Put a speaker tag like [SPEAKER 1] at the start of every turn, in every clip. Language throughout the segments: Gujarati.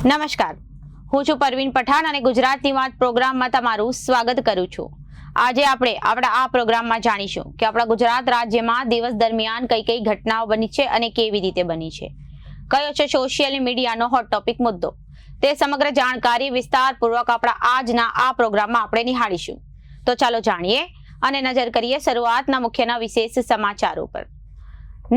[SPEAKER 1] નમસ્કાર, હું છું પરવીન પઠાણ અને ગુજરાતની વાત પ્રોગ્રામમાં તમારું સ્વાગત કરું છું। આજે આપણે આપણા આ પ્રોગ્રામમાં જાણીશું કે આપણા ગુજરાત રાજ્યમાં દિવસ દરમિયાન કઈ કઈ ઘટનાઓ બની છે અને કેવી રીતે બની છે, કયો છે સોશિયલ મીડિયાનો હોટ ટોપિક મુદ્દો, તે સમગ્ર જાણકારી વિસ્તારપૂર્વક આપણા આજના આ પ્રોગ્રામમાં આપણે નિહાળીશું। તો ચાલો જાણીએ અને નજર કરીએ શરૂઆતના મુખ્યના વિશેષ સમાચારો પર।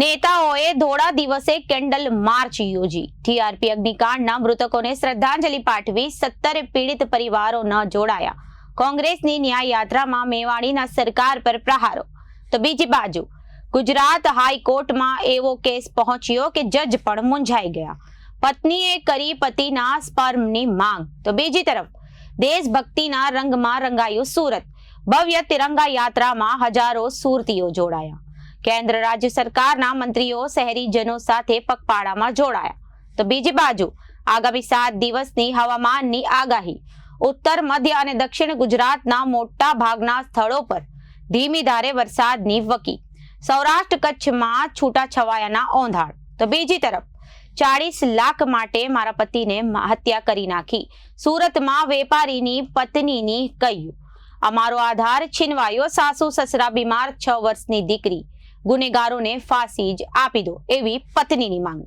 [SPEAKER 1] નેતાઓએ ધોળા દિવસે કેન્ડલ માર્ચ યોજી, ટીઆરપી અગ્નિકાંડના મૃતકોને શ્રદ્ધાંજલિ પાઠવી, 17 પીડિત પરિવારો ન જોડાયા, કોંગ્રેસની ન્યાય યાત્રામાં મેવાણીના સરકાર પર પ્રહારો। તો બીજી બાજુ ગુજરાત હાઈકોર્ટમાં એવો કેસ પહોંચ્યો કે જજ પણ મૂંઝાઈ ગયા, પત્નીએ કરી પતિના સ્પર્મની માંગ। તો બીજી તરફ દેશભક્તિના રંગમાં રંગાયું સુરત, ભવ્ય તિરંગા યાત્રામાં હજારો સુરતીઓ જોડાયા, કેન્દ્ર રાજ્ય સરકારના મંત્રીઓ શહેરીજનો સાથે પગપાળામાં જોડાયા। તો બીજી બાજુ આગામી 7 દિવસની હવામાનની આગાહી, ઉત્તર મધ્ય અને દક્ષિણ ગુજરાતના મોટા ભાગના સ્થળો પર ધીમી ધારે વરસાદની વકી, સૌરાષ્ટ્ર કચ્છમાં છૂટાછવાયાના ઓંધાળ। તો બીજી તરફ 40 લાખ માટે મારા પતિને હત્યા કરી નાખી, સુરતમાં વેપારીની પત્નીની કહ્યું, અમારો આધાર છીનવાયો, સાસુ સસરા બીમાર, 6 વર્ષની દીકરી, ગુનેગારોને ફાંસી જ આપી દો, એવી પત્નીની માંગ।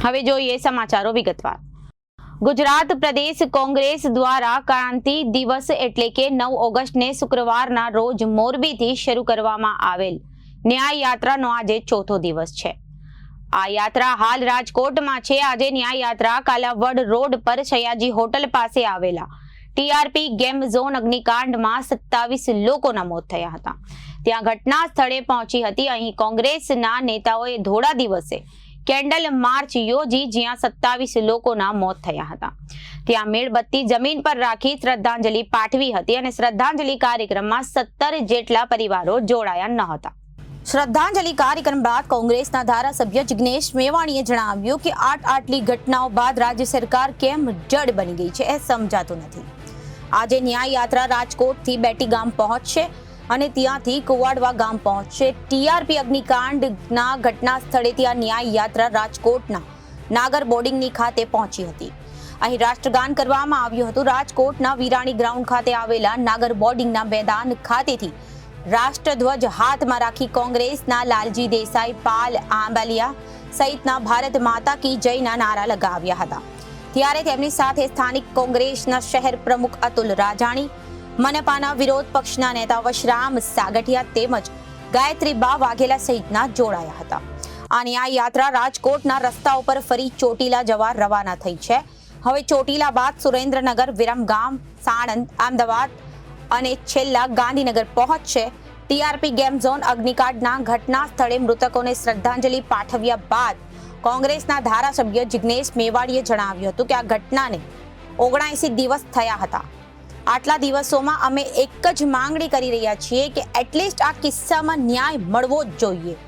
[SPEAKER 1] હવે જોઈએ સમાચારો વિગતવાર। ગુજરાત પ્રદેશ કોંગ્રેસ દ્વારા ક્રાંતિ દિવસ એટલે કે 9 ઓગસ્ટને શુક્રવારના રોજ મોરબીથી શરૂ કરવામાં આવેલ ન્યાય યાત્રાનો આજે 4થો દિવસ છે। આ યાત્રા હાલ રાજકોટમાં છે। આજે ન્યાય યાત્રા કાલાવડ રોડ પર સયાજી હોટલ પાસે આવેલા ટીઆરપી ગેમ ઝોન અગ્નિકાંડમાં 27 લોકોના મોત થયા હતા, ત્યાં ઘટના સ્થળે પહોંચી હતી। અહીં કોંગ્રેસના નેતાઓએ ધોળા દિવસે કેન્ડલ માર્ચ યોજી, જ્યાં 27 લોકોના મોત થયા હતા, ત્યાં મીણબત્તી જમીન પર રાખી શ્રદ્ધાંજલિ પાઠવી હતી અને શ્રદ્ધાંજલિ કાર્યક્રમમાં 17 જેટલા પરિવારો જોડાયા ન હતા। શ્રદ્ધાંજલિ કાર્યક્રમ બાદ કોંગ્રેસના ધારાસભ્ય જિગ્નેશ મેવાણીએ જણાવ્યું કે આટલી ઘટનાઓ બાદ રાજ્ય સરકાર કેમ જડ બની ગઈ છે એ સમજાતું નથી। આજે ન્યાય યાત્રા રાજકોટથી બેટી ગામ પહોંચશે અને ત્યાંથી કુવાડવા ગામ પહોંચશે। ટીઆરપી અગ્નિકાંડના ઘટના સ્થળેથી આ ન્યાય યાત્રા રાજકોટના નાગર બોર્ડિંગની ખાતે પહોંચી હતી। અહીં રાષ્ટ્રગાન કરવામાં આવ્યું હતું। રાજકોટના વિરાણી ગ્રાઉન્ડ ખાતે આવેલા નાગર બોર્ડિંગના મેદાન ખાતેથી રાષ્ટ્રધ્વજ હાથમાં રાખી કોંગ્રેસના લાલજી દેસાઈ, પાલ આંબલિયા સહિતના ભારત માતા કી જયના નારા લગાવ્યા હતા। ત્યારે તેમની સાથે સ્થાનિક કોંગ્રેસના શહેર પ્રમુખ અતુલ રાજાણી, મનપાના વિરોધ પક્ષના નેતા વશરામ સાગઠિયા તેમજ ગાયત્રીબા વાઘેલા સહિતના જોડાયા હતા। આ ન્યાય યાત્રા રાજકોટના રસ્તાઓ પર ફરી ચોટીલા જવા રવાના થઈ છે। હવે ચોટીલા બાદ સુરેન્દ્રનગર, વિરમગામ, સાણંદ, અમદાવાદ અને છેલ્લા ગાંધીનગર પહોંચશે। ટીઆરપી ગેમ ઝોન અગ્નિકાંડના ઘટના સ્થળે મૃતકોને શ્રદ્ધાંજલિ પાઠવ્યા બાદ કોંગ્રેસના ધારાસભ્ય જિગ્નેશ મેવાણીએ જણાવ્યું હતું કે આ ઘટનાને 79 દિવસ થયા હતા। આટલા દિવસોમાં અમે એક જ માંગણી કરી રહ્યા છીએ કે એટલીસ્ટ આ કિસ્સામાં ન્યાય મળવો જ જોઈએ।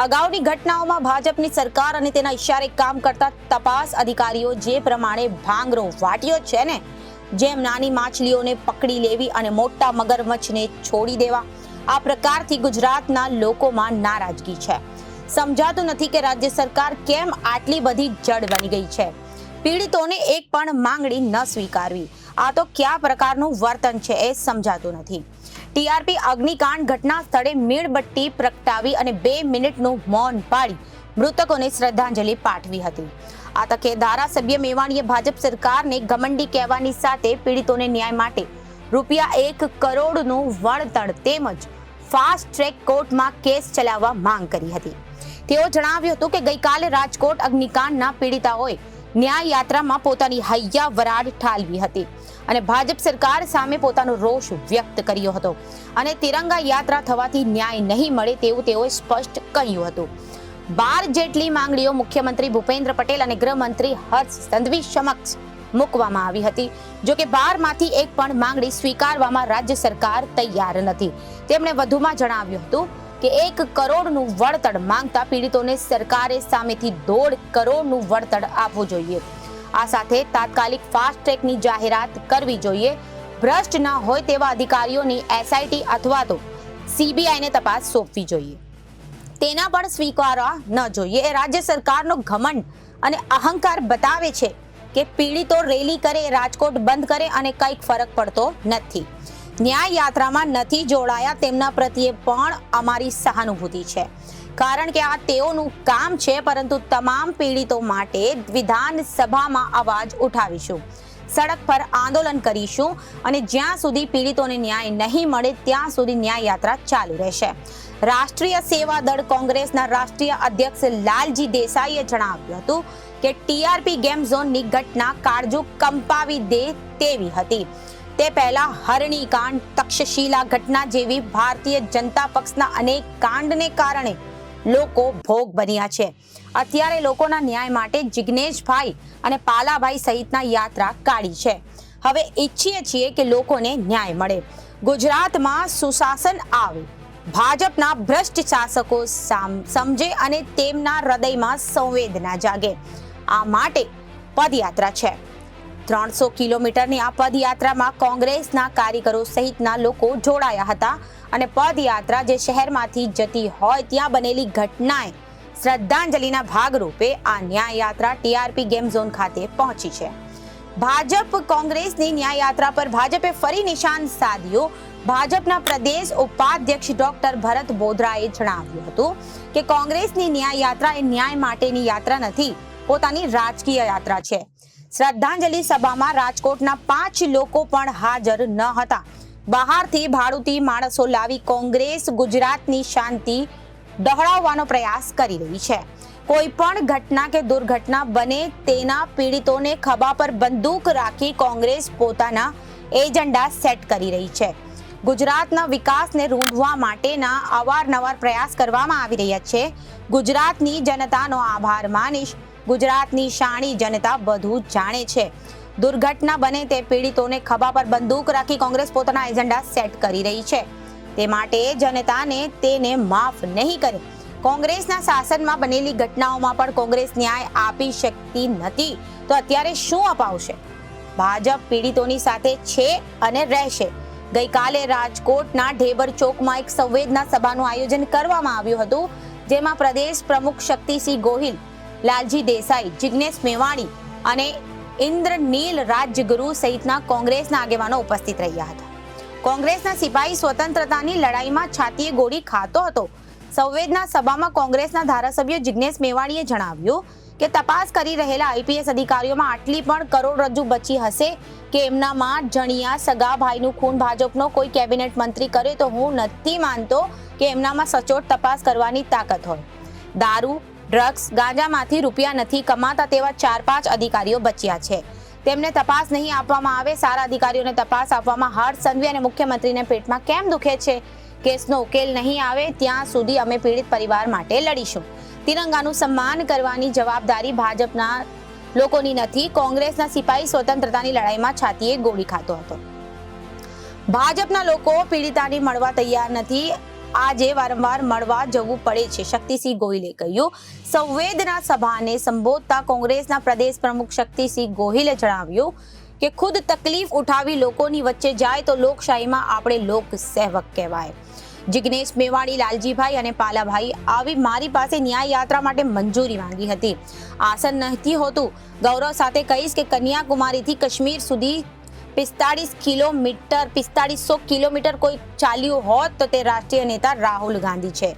[SPEAKER 1] અગાઉની ઘટનાઓમાં ભાજપની સરકાર અને તેના ઇશારે કામ કરતા તપાસ અધિકારીઓ જે પ્રમાણે ભાંગરો વાટ્યો છે ને, જેમ નાની માછલીઓને પકડી લેવી અને મોટા મગરમચ્છને છોડી દેવા, આ પ્રકારથી ગુજરાતના લોકોમાં નારાજગી છે। સમજાતું નથી કે રાજ્ય સરકાર કેમ આટલી બધી જડ બની ગઈ છે। પીડિતોને એક પણ માંગણી ન સ્વીકારવી, આ તો કયા પ્રકારનું વર્તન છે એ સમજાતું નથી। ટીઆરપી અગ્નિકાંડ ઘટના સ્થળે મીણબત્તી પ્રગટાવી અને 2 મિનિટનું મૌન પાળી મૃતકોને શ્રદ્ધાંજલિ પાઠવી હતી। આ તકે ધારાસભ્ય મેવાણીએ ભાજપ સરકારને ઘમંડી કહેવાની સાથે પીડિતોને ન્યાય માટે ₹1 કરોડનું વળતર તેમજ ફાસ્ટ ટ્રેક કોર્ટમાં કેસ ચલાવવા માંગ કરી હતી। તેઓ જણાવ્યું હતું કે ગઈકાલે રાજકોટ અગ્નિકાંડના પીડિતાઓએ ન્યાય યાત્રામાં પોતાની હૈયા વરાળ ઠાલવી હતી અને ભાજપ સરકાર સામે પોતાનો રોષ વ્યક્ત કર્યો હતો અને તિરંગા યાત્રા થવાથી ન્યાય નહીં મળે તેવું તેઓએ સ્પષ્ટ કહ્યું હતું। 12 જેટલી માંગણીઓ મુખ્યમંત્રી ભૂપેન્દ્ર પટેલ અને ગૃહમંત્રી હર્ષ સંઘવી સમક્ષ મૂકવામાં આવી હતી, જો કે 12માંથી એક પણ માંગણી સ્વીકારવામાં રાજ્ય સરકાર તૈયાર નથી। તેમણે વધુમાં જણાવ્યું હતું કે 1 કરોડનું વળતર માંગતા પીડિતોને સરકારે સામેથી 1.5 કરોડનું વળતર આપવું જોઈએ। આ સાથે તાત્કાલિક ફાસ્ટ ટ્રેકની જાહેરાત કરવી જોઈએ। ભ્રષ્ટ ન હોય તેવા અધિકારીઓની એસઆઈટી અથવા તો સીબીઆઈને તપાસ સોંપવી જોઈએ. તેના પણ સ્વીકારવા ન જોઈએ. એ રાજ્ય સરકારનો ઘમંડ અને અહંકાર બતાવે છે કે પીડિતો રેલી કરે, રાજકોટ બંધ કરે અને કંઈક ફરક પડતો નથી. ન્યાય યાત્રામાં નથી જોડાયા તેમના પ્રત્યે પણ અમારી સહાનુભૂતિ છે, કારણ કે આ તેઓનું કામ છે. પરંતુ તમામ પીડિતો માટે વિધાનસભામાં અવાજ ઉઠાવીશું, સડક પર આંદોલન કરીશું અને જ્યાં સુધી પીડિતોને ન્યાય નહીં મળે ત્યાં સુધી ન્યાય યાત્રા ચાલુ રહેશે. રાષ્ટ્રીય સેવા દળ કોંગ્રેસના રાષ્ટ્રીય અધ્યક્ષ લાલજી દેસાઈએ જણાવ્યું હતું કે ટીઆરપી ગેમ ઝોનની ઘટના કાળજુ કંપાવી દે તેવી હતી. તે પહેલા હરણીકાંડ, તક્ષશિલા ઘટના જેવી ભારતીય જનતા પક્ષના અનેક કાંડને કારણે લોકો ભોગ બન્યા છે. અત્યારે લોકોના ન્યાય માટે જિગ્નેશભાઈ અને પાલાભાઈ સહિતના યાત્રા કાઢી છે. હવે ઈચ્છીએ છીએ કે લોકોને ન્યાય મળે, ગુજરાતમાં સુશાસન આવે, ભાજપના ભ્રષ્ટ શાસકો સમજે અને તેમના હૃદયમાં સંવેદના જાગે. આ માટે પદયાત્રા છે. 300 કિલોમીટરની આ પદયાત્રામાં કોંગ્રેસના કાર્યકરો સહિતના લોકો જોડાયા હતા અને પદયાત્રા જે શહેરમાંથી જતી હોય ત્યાં બનેલી ઘટનાએ શ્રદ્ધાંજલિના ભાગરૂપે આ ન્યાય યાત્રા ટીઆરપી ગેમ ઝોન ખાતે પહોંચી છે. ભાજપ કોંગ્રેસની ન્યાય યાત્રા પર ભાજપે ફરી નિશાન સાધ્યું. ભાજપના પ્રદેશ ઉપાધ્યક્ષ ડોક્ટર ભરત બોધરાએ જણાવ્યું હતું કે કોંગ્રેસની ન્યાય યાત્રા એ ન્યાય માટેની યાત્રા નથી, પોતાની રાજકીય યાત્રા છે. શ્રદ્ધાંજલિ સભામાં રાજકોટના 5 લોકો પણ હાજર ન હતા. બહારથી ભાડુતી માણસો લાવી કોંગ્રેસ ગુજરાતની શાંતિ ડહોળવાનો પ્રયાસ કરી રહી છે. કોઈ પણ ઘટના કે દુર્ઘટના બને તેના પીડિતોને ખભા પર બંદૂક રાખી કોંગ્રેસ પોતાના એજન્ડા સેટ કરી રહી છે. ગુજરાતના વિકાસને રૂંધવા માટેના અવારનવાર પ્રયાસ કરવામાં આવી રહ્યા છે. ગુજરાતની જનતાનો આભાર માનીશ. ગુજરાતની શાણી જનતા બધું જાણે છે. દુર્ઘટના બને તે પીડિતોને ખભા પર બંદૂક રાખી કોંગ્રેસ પોતાના એજન્ડા સેટ કરી રહી છે. તે માટે જનતાને તેને માફ નહીં કરે. કોંગ્રેસના શાસનમાં બનેલી ઘટનાઓમાં પણ કોંગ્રેસ ન્યાય આપી શકતી નથી તો અત્યારે શું અપાવશે? ભાજપ પીડિતોની સાથે છે અને રહેશે. ગઈકાલે રાજકોટના ઢેબર ચોકમાં એક સંવેદના સભાનું આયોજન કરવામાં આવ્યું હતું, જેમાં પ્રદેશ પ્રમુખ શક્તિસિંહ ગોહિલ, લાલજી દેસાઈ, જિગ્નેશ મેવાણી અને ઇન્દ્રનીલ રાજગુરુ સહિતના કોંગ્રેસના આગેવાનો ઉપસ્થિત રહ્યા હતા. કોંગ્રેસના સિપાહી સ્વતંત્રતાની લડાઈમાં છાતીએ ગોળી ખાતો હતો. સંવેદના સભામાં કોંગ્રેસના ધારાસભ્ય જિગ્નેશ મેવાણીએ જણાવ્યું કે તપાસ કરી રહેલા આઈપીએસ અધિકારીઓમાં આટલી પણ કરોડરજ્જુ બચી હશે કે એમનામાં જણિયા સગા ભાઈનું ખૂન ભાજપનો કોઈ કેબિનેટ મંત્રી કરે તો હું નથી માનતો કે એમનામાં સચોટ તપાસ કરવાની તાકાત હોય. દારૂ, ડ્રગ્સ, ગાંજામાંથી રૂપિયા નથી કમાતા તેવા 4-5 અધિકારીઓ બચ્યા છે. તેમને તપાસ નહીં આપવામાં આવે. સારા અધિકારીઓને તપાસ આપવામાં હર્ષ સંઘવી અને મુખ્યમંત્રીને પેટમાં કેમ દુખે છે? કેસનો ઉકેલ નહીં આવે ત્યાં સુધી અમે પીડિત પરિવાર માટે લડીશું. તિરંગાનું સન્માન કરવાની જવાબદારી ભાજપના લોકોની નથી. કોંગ્રેસના સિપાહી સ્વતંત્રતાની લડાઈમાં છાતીએ ગોળી ખાતો હતો. ભાજપના લોકો પીડિતાને મળવા તૈયાર નથી. આજે વારંવાર મળવા જવું પડે છે, શક્તિસિંહ ગોહિલે કહ્યું. સંવેદના સભાને સંબોધતા કોંગ્રેસના પ્રદેશ પ્રમુખ શક્તિસિંહ ગોહિલે જણાવ્યું કે ખુદ તકલીફ ઉઠાવી લોકોની વચ્ચે જાય તો લોકશાહીમાં આપણે લોક સેવક કહેવાય. જિગ્નેશ મેવાણી, લાલજીભાઈ અને પાલાભાઈ આવી મારી પાસે ન્યાય યાત્રા માટે મંજૂરી માંગી હતી. આસન નથી હોતું. ગૌરવ સાથે કહીશ કે કન્યાકુમારીથી કાશ્મીર સુધી 4500 કિલોમીટર કોઈ ચાલ્યું હોત તો તે રાષ્ટ્રીય નેતા રાહુલ ગાંધી છે.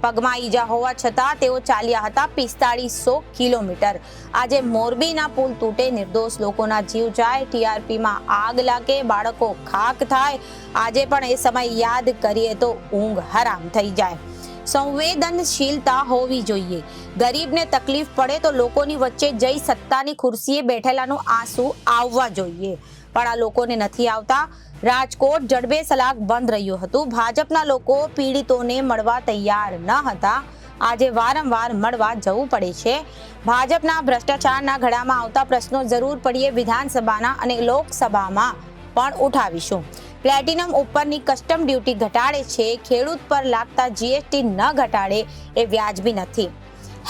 [SPEAKER 1] પગમાં ઈજા હોવા છતાં તેઓ ચાલ્યા હતા 4500 કિલોમીટર. આજે મોરબીના પુલ તૂટે, નિર્દોષ લોકોના જીવ જાય, ટીઆરપીમાં આગ લાગે, બાળકો ખાક થાય. આજે પણ એ સમય યાદ કરીએ તો ઊંઘ હરામ થઈ જાય. સંવેદનશીલતા હોવી જોઈએ. ગરીબને તકલીફ પડે તો લોકોની વચ્ચે જઈ સત્તાની ખુરશીએ બેઠેલાનું આંસુ આવવા જોઈએ, પણ આ લોકોને નથી આવતા. રાજકોટ જડબે સલાક બંધ રહ્યું હતું. ભાજપના લોકો પીડિતોને મળવા તૈયાર ન હતા. આજે વારંવાર મળવા જવું પડે છે. ભાજપના ભ્રષ્ટાચારના ઘડામાં આવતા પ્રશ્નો જરૂર પડીએ વિધાનસભાના અને લોકસભામાં પણ ઉઠાવીશું. પ્લેટિનમ ઉપરની કસ્ટમ ડ્યુટી ઘટાડે છે, ખેડૂત પર લાગતા જીએસટી ન ઘટાડે એ વ્યાજબી નથી.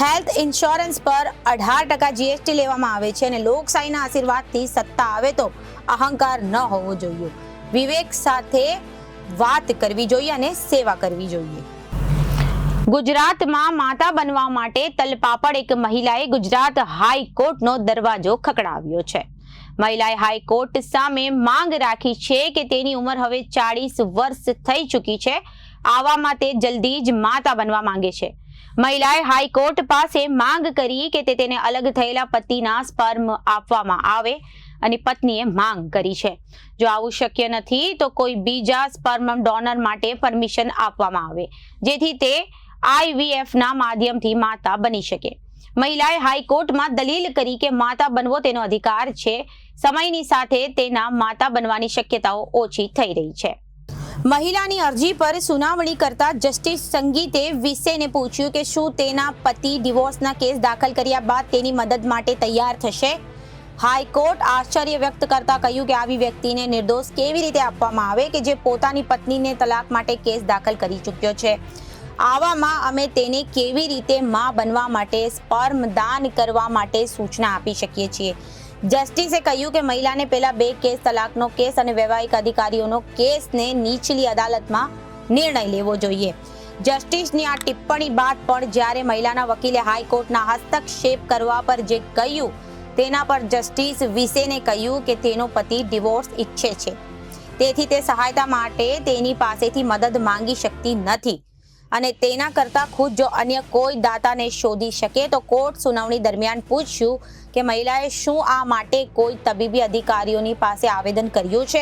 [SPEAKER 1] હેલ્થ ઇન્સ્યોરન્સ પર 18% જીએસટી લેવામાં આવે છે અને લોકશાહીના આશીર્વાદથી સત્તા આવે તો અહંકાર ન હોવો જોઈએ. વિવેક સાથે વાત કરવી જોઈએ અને સેવા કરવી જોઈએ. ગુજરાતમાં માતા બનવા માટે તલપાપડ એક મહિલાએ ગુજરાત હાઈકોર્ટનો દરવાજો ખખડાવ્યો છે. મહિલાએ હાઈકોર્ટ સામે માંગ રાખી છે કે તેની ઉંમર હવે 40 વર્ષ થઈ ચૂકી છે. આવામાં તે જલ્દી જ માતા બનવા માંગે છે. મહિલાએ હાઈકોર્ટ પાસે માંગ કરી કે તેને અલગ થયેલા પતિના સ્પર્મ આપવામાં આવે અને પત્નીએ માંગ કરી છે. જો આવું શક્ય નથી તો કોઈ બીજા સ્પર્મ ડોનર માટે પરમિશન આપવામાં આવે જેથી તે IVF ના માધ્યમથી માતા બની શકે. મહિલાએ હાઈકોર્ટમાં દલીલ કરી કે માતા બનવો તેનો અધિકાર છે. સમયની સાથે તેના માતા બનવાની શક્યતાઓ ઓછી થઈ રહી છે. મહિલાની અરજી પર સુનાવણી કરતા જસ્ટિસ સંગીતે વિસેને પૂછ્યું કે શું તેના પતિ ડિવોર્સના કેસ દાખલ કર્યા બાદ તેની મદદ માટે તૈયાર થશે. હાઈકોર્ટ આશ્ચર્ય વ્યક્ત કરતા કહ્યું કે આવી વ્યક્તિને નિર્દોષ કેવી રીતે આપવામાં આવે કે જે પોતાની પત્નીને તલાક માટે કેસ દાખલ કરી ચૂક્યો છે. આવામાં અમે તેને કેવી રીતે માં બનવા માટે સ્પર્મ દાન કરવા માટે સૂચના આપી શકીએ છીએ. જસ્ટિસે કહ્યું કે મહિલાને પહેલા 2 કેસ, તલાકનો કેસ અને વૈવાહિક અધિકારીઓનો કેસને નીચલી અદાલતમાં નિર્ણય લેવો જોઈએ. જસ્ટિસની આ ટિપ્પણી બાદ પણ જ્યારે મહિલાના વકીલે હાઈકોર્ટના હસ્તક્ષેપ કરવા પર જે કહ્યું તેના પર જસ્ટિસ વિસેને કહ્યું કે તેનો પતિ ડિવોર્સ ઈચ્છે છે, તેથી તે સહાયતા માટે તેની પાસેથી મદદ માંગી શકતી નથી અને તેના કરતા ખુદ જો અન્ય કોઈ દાતાને શોધી શકે તો કોર્ટ સુનાવણી દરમિયાન પૂછ્યું કે મહિલાએ શું આ માટે કોઈ તબીબી અધિકારીઓની પાસે આવેદન કર્યું છે.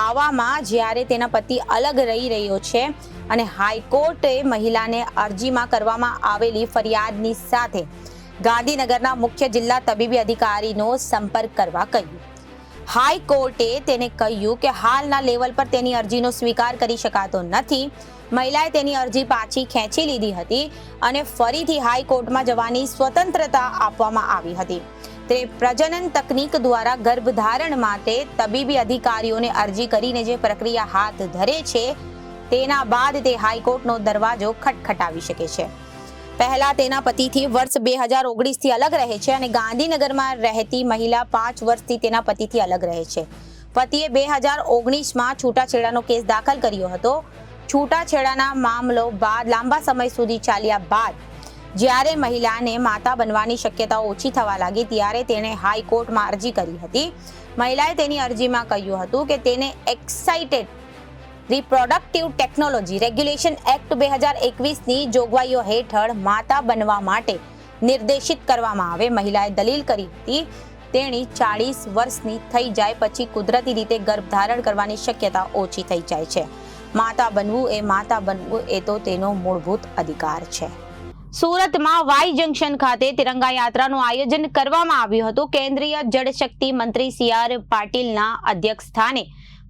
[SPEAKER 1] આવામાં જ્યારે તેના પતિ અલગ રહી રહ્યો છે અને હાઈકોર્ટે મહિલાને અરજીમાં કરવામાં આવેલી ફરિયાદની સાથે ગાંધીનગરના મુખ્ય જિલ્લા તબીબી અધિકારીનો સંપર્ક કરવા કહ્યું. હાઈકોર્ટે તેને કહ્યું કે હાલના લેવલ પર તેની અરજીનો સ્વીકાર કરી શકાતો નથી. મહિલાએ તેની અરજી પાછી ખેંચી લીધી હતી અને ફરીથી હાઈકોર્ટમાં જવાની સ્વતંત્રતા આપવામાં આવી હતી. તે પ્રજનન તકનીક દ્વારા ગર્ભધારણ માટે તબીબી અધિકારીઓને અરજી કરીને જે પ્રક્રિયા હાથ ધરે છે તેના બાદ તે હાઈકોર્ટનો દરવાજો ખટખટાવી શકે છે. પહેલા તેના પતિથી વર્ષ 2019થી અલગ રહે છે અને ગાંધીનગરમાં રહેતી મહિલા 5 વર્ષથી તેના પતિથી અલગ રહે છે. પતિએ 2019માં છૂટાછેડાનો કેસ દાખલ કર્યો હતો. છૂટાછેડાના મામલો બાદ લાંબા સમય સુધી ચાલ્યા બાદ જ્યારે મહિલાને માતા બનવાની શક્યતાઓ ઓછી થવા લાગી ત્યારે તેણે હાઈકોર્ટમાં અરજી કરી હતી. મહિલાએ તેની અરજીમાં કહ્યું હતું કે તેને excited reproductive technology regulation act 2021ની જોગવાઈઓ હેઠળ માતા બનવા માટે નિર્દેશિત કરવામાં આવે. મહિલાએ દલીલ કરી હતી તેણી 40 વર્ષની થઈ જાય પછી કુદરતી રીતે ગર્ભધારણ કરવાની શક્યતા ઓછી થઈ જાય છે. માતા બનવું એ તો તેનો મૂળભૂત અધિકાર છે. સુરતમાં વાય જંકશન ખાતે તિરંગા યાત્રાનું આયોજન કરવામાં આવ્યું હતું. કેન્દ્રીય જળશક્તિ મંત્રી CR પાટીલના અધ્યક્ષસ્થાને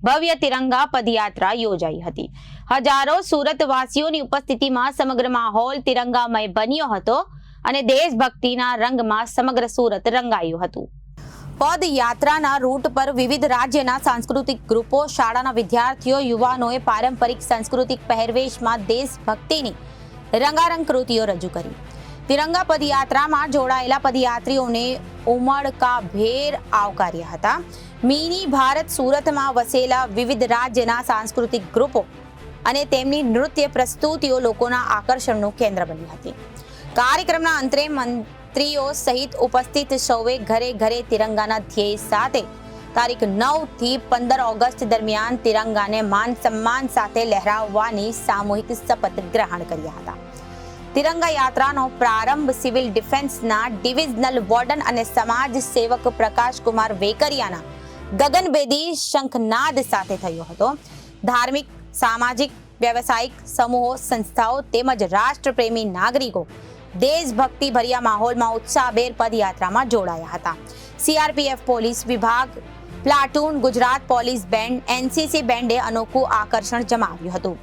[SPEAKER 1] ભવ્ય તિરંગા પદયાત્રા યોજાઈ હતી. હજારો સુરતવાસીઓની ઉપસ્થિતિમાં સમગ્ર માહોલ તિરંગામય બન્યો હતો અને દેશભક્તિના રંગમાં સમગ્ર સુરત રંગાયું હતું. પદયાત્રાના રૂટ પર વિવિધ રાજ્યના સાંસ્કૃતિક ગ્રુપો, શાળાના વિદ્યાર્થીઓ, યુવાનોએ પારંપરિક સાંસ્કૃતિક પહેરવેશમાં દેશભક્તિની રંગારંગ કૃતિઓ રજૂ કરી. તિરંગા પદયાત્રામાં જોડાયેલા પદયાત્રીઓને ઉમળકાભેર આવકાર્યા હતા. મિની ભારત સુરતમાં વસેલા વિવિધ રાજ્યના સાંસ્કૃતિક ગ્રુપો અને તેમની નૃત્ય પ્રસ્તુતિઓ લોકોના આકર્ષણનું કેન્દ્ર બની હતી. કાર્યક્રમના અંતે મંત્રીઓ સહિત ઉપસ્થિત સૌએ ઘરે ઘરે તિરંગાના ધ્યેય સાથે તારીખ 9 થી 15 ઓગસ્ટ દરમિયાન તિરંગાને માન સન્માન સાથે લહેરાવવાની સામૂહિક શપથ ગ્રહણ કર્યા હતા. તિરંગા યાત્રાનો પ્રારંભ સિવિલ ડિફેન્સના ડિવિઝનલ વોર્ડન અને સમાજ સેવક પ્રકાશકુમાર વેકરિયાના ગગનભેદી શંખનાદ સાથે થયો હતો. ધાર્મિક, સામાજિક, વ્યવસાયિક સમૂહો, સંસ્થાઓ તેમજ રાષ્ટ્રપ્રેમી નાગરિકો દેશભક્તિ ભર્યા માહોલમાં ઉત્સાહભેર પદયાત્રામાં જોડાયા હતા. CRPF પોલીસ વિભાગ, platoon, Gujarat police band, NCC બેન્ડે અનોખું આકર્ષણ જમાવ્યું હતું.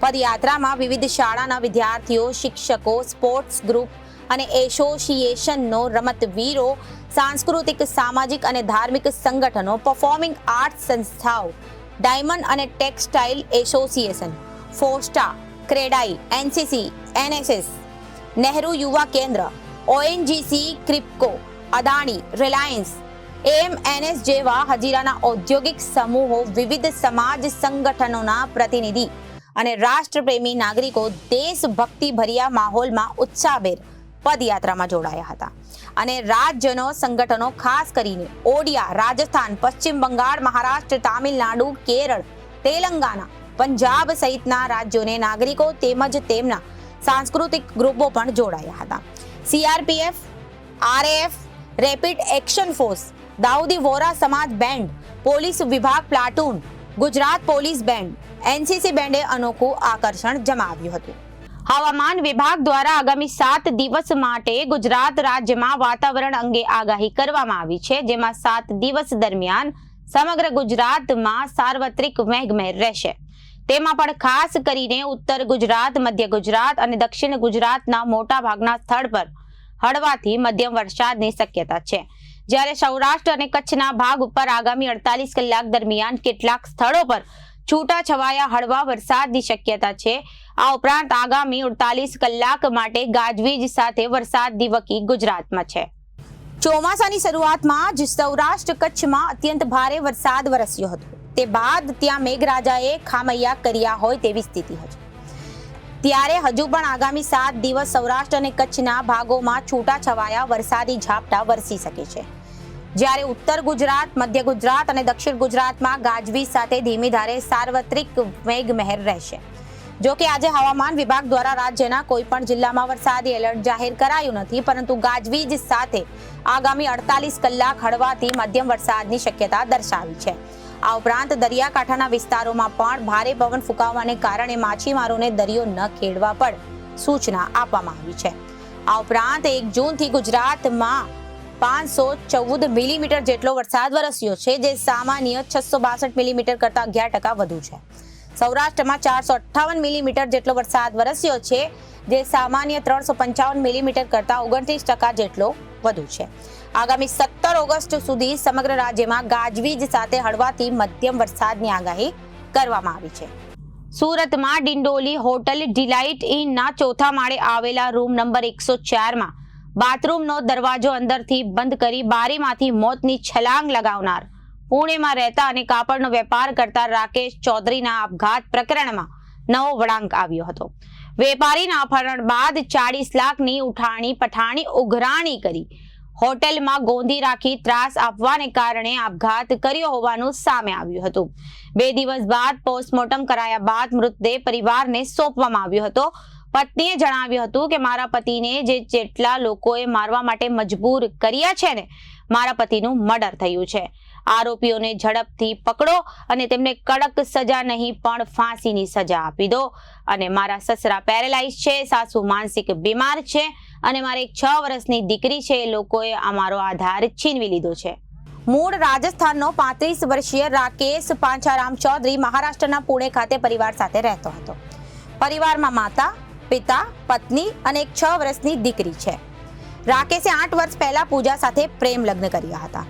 [SPEAKER 1] પદયાત્રામાં વિવિધ શાળાના વિદ્યાર્થીઓ, શિક્ષકો, સ્પોર્ટ્સ ગ્રુપ અને એસોસિએશનનો, રમતવીરો, સાંસ્કૃતિક, સામાજિક અને ધાર્મિક સંગઠનો, પરફોર્મિંગ આર્ટ્સ સંસ્થાઓ, ડાયમંડ અને textile association, FOSTA, CREDAI, NCC, NSS, Nehru Yuva Kendra, ONGC, KRIBHCO, Adani, Reliance, AMNS જેવા હજીરાના ઔદ્યોગિક સમૂહો, વિવિધ સમાજ સંગઠનોના પ્રતિનિધિ અને રાષ્ટ્રપ્રેમી નાગરિકો દેશભક્તિ ભર્યા માહોલમાં ઉત્સાહભેર પદયાત્રામાં જોડાયા હતા અને રાજ્યનો સંગઠનો ખાસ કરીને ઓડિયા, રાજસ્થાન, પશ્ચિમ બંગાળ, મહારાષ્ટ્ર, તામિલનાડુ, કેરળ, તેલંગાના, પંજાબ સહિતના રાજ્યોને નાગરિકો તેમજ તેમના સાંસ્કૃતિક ગ્રુપો પણ જોડાયા હતા. CRPF, RAF, rapid action force, Dawoodi Vora Samaj band, police વિભાગ platoon, Gujarat police band, NCC બેન્ડે અનોખું આકર્ષણ જમાવ્યું હતું. હવામાન વિભાગ દ્વારા આગામી 7 દિવસ માટે ગુજરાત રાજ્યમાં વાતાવરણ અંગે આગાહી કરવામાં આવી છે, જેમાં 7 દિવસ દરમિયાન સમગ્ર ગુજરાતમાં સાર્વત્રિક મેઘમહેર રહેશે. તેમાં પણ ખાસ કરીને ઉત્તર ગુજરાત, મધ્ય ગુજરાત અને દક્ષિણ ગુજરાતના મોટા ભાગના સ્થળ પર હળવાથી મધ્યમ વરસાદની શક્યતા છે, જ્યારે સૌરાષ્ટ્ર અને કચ્છના ભાગ ઉપર આગામી 48 કલાક દરમિયાન કેટલાક સ્થળો પર છૂટાછવાયા હળવા વરસાદની શક્યતા છે. આ ઉપરાંત આગામી 48 કલાક માટે ગાજવીજ સાથે વરસાદની વકી ગુજરાતમાં છે. ચોમાસાની શરૂઆતમાં જ સૌરાષ્ટ્ર કચ્છમાં અત્યંત ભારે વરસાદ વરસ્યો હતો. તે બાદ ત્યાં મેઘરાજાએ ખામૈયા કર્યા હોય તેવી સ્થિતિ હતી. ત્યારે હજુ પણ આગામી 7 દિવસ સૌરાષ્ટ્ર અને કચ્છના ભાગોમાં છૂટાછવાયા વરસાદી ઝાપટા વરસી શકે છે, જ્યારે ઉત્તર ગુજરાત, મધ્ય ગુજરાત અને દક્ષિણ ગુજરાતમાં ગાજવીજ સાથે ધીમી ધારે સાર્વત્રિક મેઘમહેર રહેશે. જો કે આજે હવામાન વિભાગ દ્વારા રાજ્યના કોઈ પણ જિલ્લામાં વરસાદી એલર્ટ જાહેર કરાયું નથી, પરંતુ ગાજવીજ સાથે આગામી 48 કલાક હળવાથી મધ્યમ વરસાદની શક્યતા દર્શાવી છે. આ ઉપરાંત દરિયાકાંઠાના વિસ્તારોમાં પણ ભારે પવન ફૂંકાવાને કારણે માછીમારોને દરિયો ન ખેડવા પણ સૂચના આપવામાં આવી છે. આ ઉપરાંત 1 જૂનથી ગુજરાતમાં 514 મિલીમીટર જેટલો વરસાદ વરસ્યો છે, જે સામાન્ય 662 મિલીમીટર કરતા 11% વધુ છે. સૌરાષ્ટ્રમાં 458 મિલીમીટર જેટલો વરસાદ વરસ્યો છે, જે સામાન્ય 355 મિલીમીટર કરતા 29% જેટલો વધુ છે. આગામી 17 ઓગસ્ટ સુધી સમગ્ર રાજ્યમાં ગાજવીજ સાથે હળવાથી મધ્યમ વરસાદની આગાહી કરવામાં આવી છે. સુરતમાં ડિંડોલી હોટલ ડિલાઇટ ઇનના ચોથા માળે આવેલા રૂમ નંબર 104માં બાથરૂમનો દરવાજો અંદરથી બંધ કરી બારીમાંથી મોતની છલાંગ લગાવનાર પુણેમાં રહેતા અને કાપડનો વેપાર કરતા રાકેશ ચૌધરીના આપઘાત પ્રકરણમાં નવો વળાંક આવ્યો હતો. વેપારીના અપહરણ બાદ 40 લાખની ઉઠાણી પઠાણી ઉઘરાણી કરી હોટેલમાં ગોંધી રાખી ત્રાસ આપવાને કારણે આપઘાત કર્યો હોવાનું સામે આવ્યું હતું. 2 દિવસ બાદ પોસ્ટમોર્ટમ કરાયા બાદ મૃતદેહ પરિવારને સોંપવામાં આવ્યો હતો. પત્નીએ જણાવ્યું હતું કે મારા પતિને જેટલા લોકોએ મારવા માટે મજબૂર કર્યા છે ને, મારા પતિનું મર્ડર થયું છે. આરોપીઓને ઝડપથી પકડો અને તેમને કડક સજા નહીં પણ ફાંસીની સજા આપી દો. અને મારા સસરા પેરેલાઇઝ છે, સાસુ માનસિક બીમાર છે અને મારી એક 6 વર્ષની દીકરી છે. એ લોકોએ અમારો આધાર છીનવી લીધો છે. મૂળ રાજસ્થાનનો 35 વર્ષીય રાકેશ પાંચારામ ચૌધરી મહારાષ્ટ્રના પુણે ખાતે પરિવાર સાથે રહેતો હતો. પરિવારમાં માતા, પિતા, પત્ની અને એક 6 વર્ષની દીકરી છે. રાકેશે 8 વર્ષ પહેલા પૂજા સાથે પ્રેમ લગ્ન કર્યા હતા.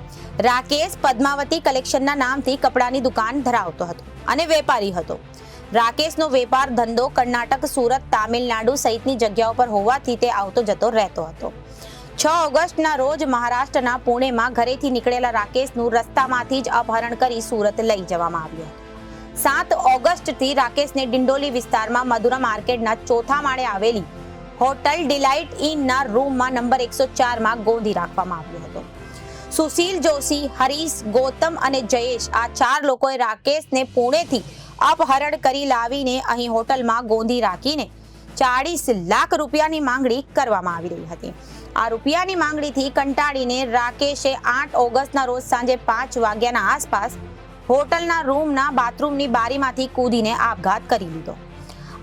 [SPEAKER 1] રાકેશ પદ્માવતી કલેક્શનના નામથી કપડાની દુકાન ધરાવતો હતો અને વેપારી હતો. રાકેશનો વેપાર ધંધો કર્ણાટક, સુરત, તામિલનાડુ સહિતની જગ્યાઓ પર હોવાથી તે આવતો જતો રહેતો હતો. 6 ઓગસ્ટના રોજ મહારાષ્ટ્રના પુણેમાં ઘરેથી નીકળેલા રાકેશનું રસ્તામાંથી જ અપહરણ કરી સુરત લઈ જવામાં આવ્યું હતું. 7 ઓગસ્ટથી રાકેશને ડિંડોલી વિસ્તારમાં મધુરા માર્કેટના ચોથા માળે આવેલી હોટલ ડિલાઇટ ઇનના રૂમમાં નંબર 104માં ગોંધી રાખવામાં આવ્યો હતો. સુશીલ જોશી, હરીશ, ગૌતમ અને જયેશ આ 4 લોકોએ રાકેશને પુણેથી અપહરણ કરી લાવીને અહીં હોટલમાં ગોંધી રાખીને 40 લાખ રૂપિયાની માંગણી કરવામાં આવી રહી હતી. આ રૂપિયાની માંગણીથી કંટાળીને રાકેશે 8 ઓગસ્ટના રોજ સાંજે 5 વાગ્યાના આસપાસ હોટલના રૂમના બાથરૂમની બારીમાંથી કૂદીને આપઘાત કરી લીધો.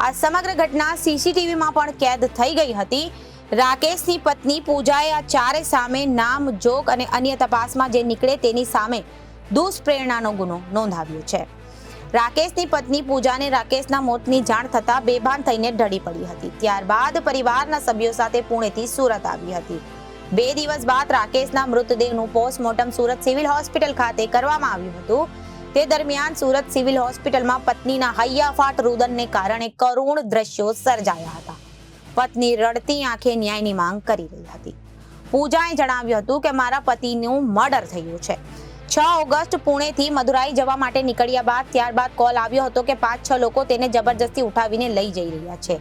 [SPEAKER 1] આ સમગ્ર ઘટના સીસીટીવીમાં પણ કેદ થઈ ગઈ હતી. રાકેશની પત્ની પૂજાએ આ 4 સામે નામ, જોગ અને અન્ય તપાસમાં જે નીકળે તેની સામે દુષ્પ્રેરણાનો ગુનો નોંધાવ્યો છે. રાકેશની પત્ની પૂજાને રાકેશના મોતની જાણ થતાં બેભાન થઈને ઢળી પડી હતી. ત્યારબાદ પરિવારના સભ્યો સાથે પુણેથી સુરત આવી હતી. 2 દિવસ બાદ રાકેશના મૃતદેહનું પોસ્ટમોર્ટમ સુરત સિવિલ હોસ્પિટલ ખાતે કરવામાં આવ્યું હતું. તે દરમિયાન સુરત સિવિલ હોસ્પિટલમાં પત્નીના હૈયાફાટ રુદનને કારણે કરુણ દ્રશ્યો સર્જાયા હતા. પત્ની રડતી આંખે ન્યાયની માંગ કરી રહી હતી. પૂજાએ જણાવ્યું હતું કે મારા પતિનું મર્ડર થયું છે. 6 ઓગસ્ટ પુણેથી મદુરાઈ જવા માટે નીકળ્યા બાદ ત્યારબાદ કોલ આવ્યો હતો કે 5-6 લોકો તેને જબરજસ્તી ઉઠાવીને લઈ જઈ રહ્યા છે.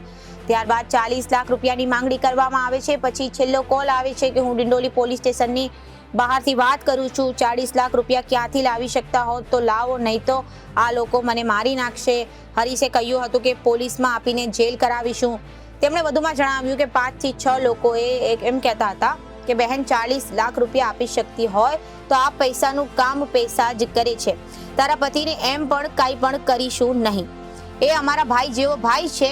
[SPEAKER 1] ત્યારબાદ 40 લાખ રૂપિયાની માંગણી કરવામાં આવે છે. પછી છેલ્લો કોલ આવે છે કે હું ડિંડોલી પોલીસ સ્ટેશનની બહારથી વાત કરું છું, 40 લાખ રૂપિયા ક્યાંથી લાવી શકતા હો તો લાવો, નહીં તો આ લોકો મને મારી નાખશે. હરીશે કહ્યું હતું કે પોલીસમાં આપીને જેલ કરાવીશું. તેમણે વધુમાં જણાવ્યું કે 5 થી 6 લોકોએ એમ કહેતા હતા કે બહેન 40 લાખ રૂપિયા આપી શકતી હોય તો આ પૈસાનું કામ પૈસા જ કરે છે. તારા પતિને એમ પણ કાંઈ પણ કરીશું નહીં. એ અમારા ભાઈ જેવો ભાઈ છે.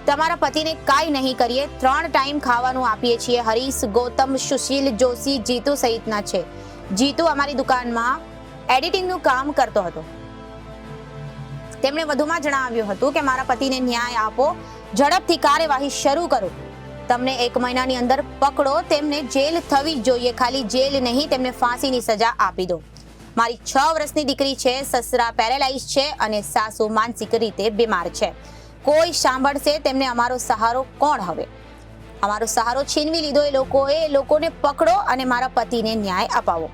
[SPEAKER 1] તમારા પતિને કાંઈ નહીં કરીએ. 3 ટાઈમ ખાવાનું આપીએ છીએ. હરીશ, ગૌતમ, સુશીલ, જોશી, જીતુ સહિતના છે. જીતુ અમારી દુકાનમાં એડિટિંગનું કામ કરતો હતો. તેમણે વધુમાં જણાવ્યું હતું કે મારા પતિને ન્યાય આપો, ઝડપથી કાર્યવાહી શરૂ કરો. તમને 1 મહિનાની અંદર પકડો. તેમને જેલ થવી જોઈએ, ખાલી જેલ નહીં, તેમને ફાંસીની સજા આપી દો. મારી 6 વર્ષની દીકરી છે. સસરા પેરેલાઇઝ છે અને સાસુ માનસિક રીતે બીમાર છે. કોઈ સાંભળશે તેમને. અમારો સહારો કોણ? હવે અમારો સહારો છીનવી લીધો એ લોકોને પકડો અને મારા પતિને ન્યાય અપાવો.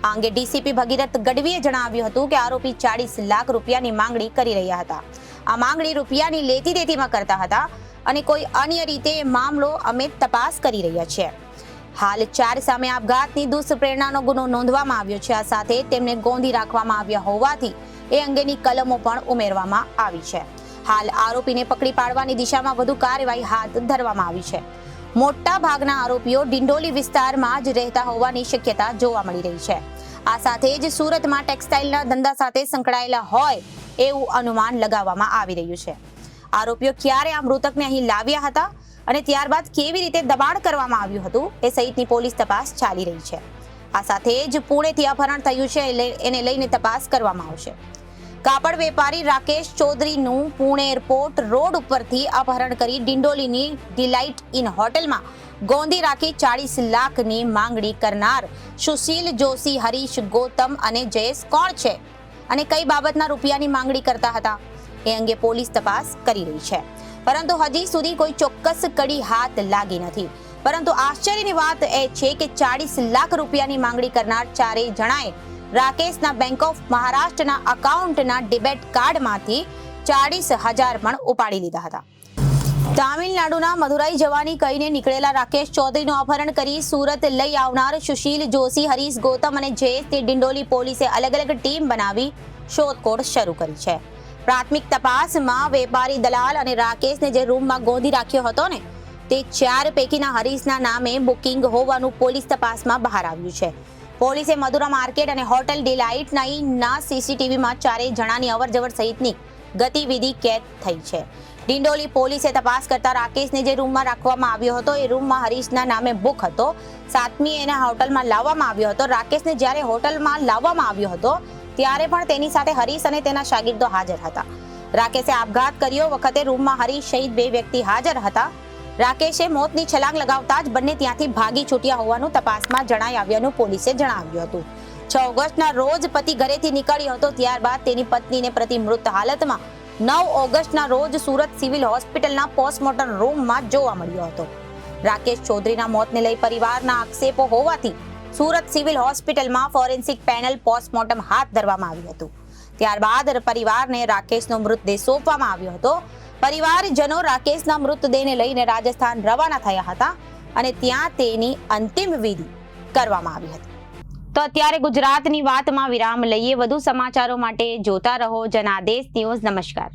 [SPEAKER 1] આ અંગે ડીસીપી ભગીરથ ગઢવીએ જણાવ્યું હતું કે આરોપી 40 લાખ રૂપિયાની માંગણી કરી રહ્યા હતા. આ માંગણી રૂપિયાની લેતી દેતીમાં કરતા હતા અને કોઈ અન્ય રીતે મામલો અમે તપાસ કરી રહ્યા છીએ. હાલ 4 સામે આપઘાતની દુષ્પ્રેરણાનો ગુનો નોંધવામાં આવ્યો છે. આ સાથે તેમને ગોંધી રાખવામાં આવ્યા હોવાથી એ અંગેની કલમો પણ ઉમેરવામાં આવી છે. હાલ આરોપીને પકડી પાડવાની દિશામાં વધુ કાર્યવાહી હાથ ધરવામાં આવી છે. મોટા ભાગના આરોપીઓ ડિંડોલી વિસ્તારમાં જ રહેતા હોવાની શક્યતા જોવા મળી રહી છે. આ સાથે જ સુરતમાં ટેક્સટાઇલના ધંધા સાથે સંકળાયેલા હોય એવું અનુમાન લગાવવામાં આવી રહ્યું છે. આરોપીઓ ક્યારે આ મૃતકને અહીં લાવ્યા હતા અને ત્યારબાદ કેવી રીતે દબાણ કરવામાં આવ્યું હતું એ સહિતની પોલીસ તપાસ ચાલી રહી છે. આ સાથે જ પુણેથી અપહરણ થયું છે એને લઈને તપાસ કરવામાં આવશે. કાપડ વેપારી રાકેશ ચૌધરીનું પુણે એરપોર્ટ રોડ ઉપરથી અપહરણ કરી ડિંડોલીની ડિલાઇટ ઇન હોટેલમાં ગોંધી રાખી 40 લાખની માંગણી કરનાર સુશીલ, જોશી, હરીશ, ગૌતમ અને જયેશ કોણ છે અને કઈ બાબતના રૂપિયાની માંગણી કરતા હતા એ અંગે પોલીસ તપાસ કરી રહી છે. પરંતુ હજી સુધી કોઈ ચોક્કસ કડી હાથ લાગી નથી. પરંતુ આશ્ચર્યની વાત એ છે કે 40 લાખ રૂપિયાની માંગણી કરનાર 4 જણાએ રાકેશના બેંક ઓફ મહારાષ્ટ્રના અકાઉન્ટના ડેબિટ કાર્ડમાંથી 40,000 પણ ઉપાડી લીધા હતા. તામિલનાડુના મદુરાઈ જવાની કહીને નીકળેલા રાકેશ ચૌધરીનું અપહરણ કરી સુરત લઈ આવનાર સુશીલ, જોશી, હરીશ, ગૌતમ અને જયેશની ડિંડોલી પોલીસે અલગ અલગ ટીમ બનાવી શોધખોળ શરૂ કરી છે. પ્રાથમિક તપાસમાં વેપારી દલાલ અને રાકેશને જે રૂમમાં ગોંધી રાખ્યો હતો ને તે 4 પૈકીના હરીશના નામે બુકિંગ હોવાનું પોલીસ તપાસમાં બહાર આવ્યું છે. પોલીસે મદુરા માર્કેટ અને હોટેલ ડિલાઇટના સીસીટીવીમાં 4 જણાની અવરજવર સહિતની ગતિવિધિ કેદ થઈ છે. ડિંડોલી પોલીસે તપાસ કરતા રાકેશને જે રૂમમાં રાખવામાં આવ્યો હતો એ રૂમમાં હરીશના નામે બુક હતો. 7મી એને હોટલમાં લાવવામાં આવ્યો હતો. રાકેશને જ્યારે હોટલમાં લાવવામાં આવ્યો હતો ત્યારે પણ તેની સાથે હરીશ અને તેના શાગીર્દો હાજર હતા. રાકેશે આપઘાત કર્યો વખતે રૂમમાં હરીશ સહિત 2 વ્યક્તિ હાજર હતા. રાકેશે મોતની છલાંગ લગાવતા જ બંને ત્યાંથી ભાગી છૂટ્યા હોવાનું તપાસમાં જણાઈ આવ્યાનું પોલીસે જણાવ્યું હતું. 6 ઓગસ્ટના રોજ પતિ ઘરેથી નીકળ્યો હતો. ત્યારબાદ તેની પત્નીને પ્રતિ મૃત હાલતમાં 9 ઓગસ્ટના રોજ સુરત સિવિલ હોસ્પિટલના પોસ્ટમોર્ટમ રૂમમાં જોવા મળ્યો હતો. રાકેશ ચૌધરીના મોતને લઈ પરિવારના આક્ષેપો હોવાથી સુરત સિવિલ હોસ્પિટલમાં ફોરેન્સિક પેનલ પોસ્ટમોર્ટમ હાથ ધરવામાં આવ્યું હતું. ત્યારબાદ પરિવારને રાકેશનો મૃતદેહ સોંપવામાં આવ્યો હતો. પરિવારજનો રાકેશના મૃતદેહને લઈને રાજસ્થાન રવાના થયા હતા અને ત્યાં તેની અંતિમ વિધિ કરવામાં આવી હતી. તો અત્યારે ગુજરાતની વાતમાં વિરામ લઈએ. વધુ સમાચારો માટે જોતા રહો જનાદેશ ન્યૂઝ. નમસ્કાર.